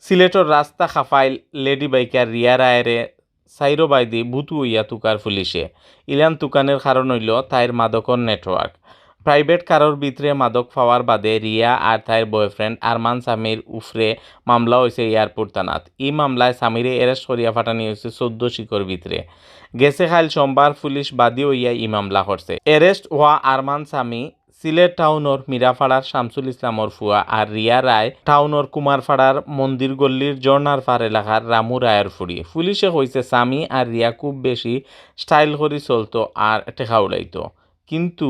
সিলেটর রাস্তা খাফাইল lady biker Riya রায়েরে সাইরো বাইদি ভুতু হইয়া তুকার পুলিশে। ইলান তুকানের কারণ হইল তাইর মাদকর নেটওয়ার্ক। প্রাইভেট কারোর ভিতরে মাদক পাওয়ার বাদে রিয়া আর তাইর বয়ফ্রেন্ড আরমান সামির উফরে মামলা হয়েছে এয়ারপোর্ট থানাত। এই মামলায় সামিরে এরেস্ট করিয়া ফাটানি হয়েছে 14 শিকর ভিতরে। গেছে খাইল সোমবার পুলিশ বাদী হইয়া ই মামলা করছে। এরেস্ট হওয়া আরমান সামি সিলেট টাউনর মিরাফাড়ার শামসুল ইসলামর ফুয়া আর রিয়া রায় টাউনর কুমারপাড়ার মন্দির গল্লির জর্নার পার এলাকার রামু রায়ের ফুড়ি। পুলিশে কইছে সামি আর রিয়া খুব বেশি স্টাইল করে চলতো আর টেকা উড়াইতো, কিন্তু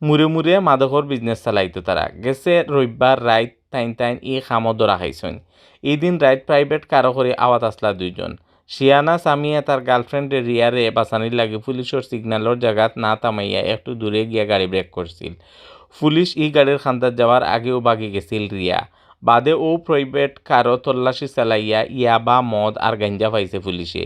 মুড়ে মুড়ে মাদকর বিজনেস চালাইতো তারা। গেছে রবিবার রাইত তাইন ই খামো ধরা খাইছেন। এই দিন রাইত প্রাইভেট কারো করে আওয়াত আসলা দুইজন। শিয়ানা সামিয়া তার গার্লফ্রেন্ডে রিয়ারে বাঁচানির লাগে পুলিশের সিগন্যালর জায়গাত না থামাইয়া একটু দূরে গিয়া গাড়ি ব্রেক করছিল। পুলিশ ই গাড়ির খান্দার যাওয়ার আগেও বাগি গেছিল রিয়া। বাদে ও প্রাইভেট কারো তল্লাশি চালাইয়া ইয়াবা মদ আর গাঞ্জা পাইছে পুলিশে।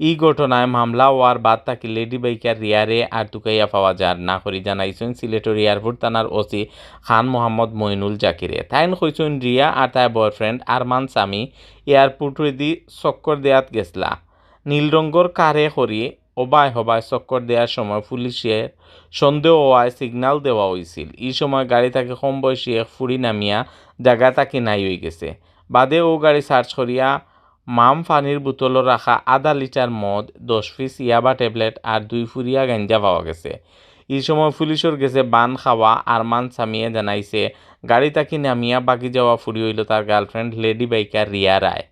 ই ঘটনায় মামলা হওয়ার বাদ তাকে লেডি বাইকার রিয়ারে আর তুকাইয়া পাওয়া যার না করি জানাইছেন সিলেটের এয়ারপোর্ট থানার ওসি খান মোহাম্মদ মইনুল জাকিরে। তাইন কইছেন রিয়া আর তার বয়ফ্রেন্ড আরমান সামি এয়ারপোর্টে দি চক্কর দেয়াত গেছলা। নীল রঙর কারে করি অবায় হবায় চক্কর দেওয়ার সময় পুলিশের সন্দেহ হওয়ায় সিগন্যাল দেওয়া হয়েছিল। এই সময় গাড়ি থেকে কম বয়সী এক ফুড়ি নামিয়া জায়গা তাকে নাই হয়ে গেছে। বাদে ও গাড়ি সার্চ করিয়া মাম পানির বোতলও রাখা আধা লিটার মদ, 10 পিস ইয়াবা ট্যাবলেট আর 2 ফুরিয়া গাঞ্জা পাওয়া গেছে। এই সময় পুলিশের গেছে বান খাওয়া আরমান সামিয়ে জানাইছে গাড়ি তাকে নামিয়া বাকি যাওয়া ফুরি হইল তার গার্লফ্রেন্ড লেডি বাইকার রিয়া রায়।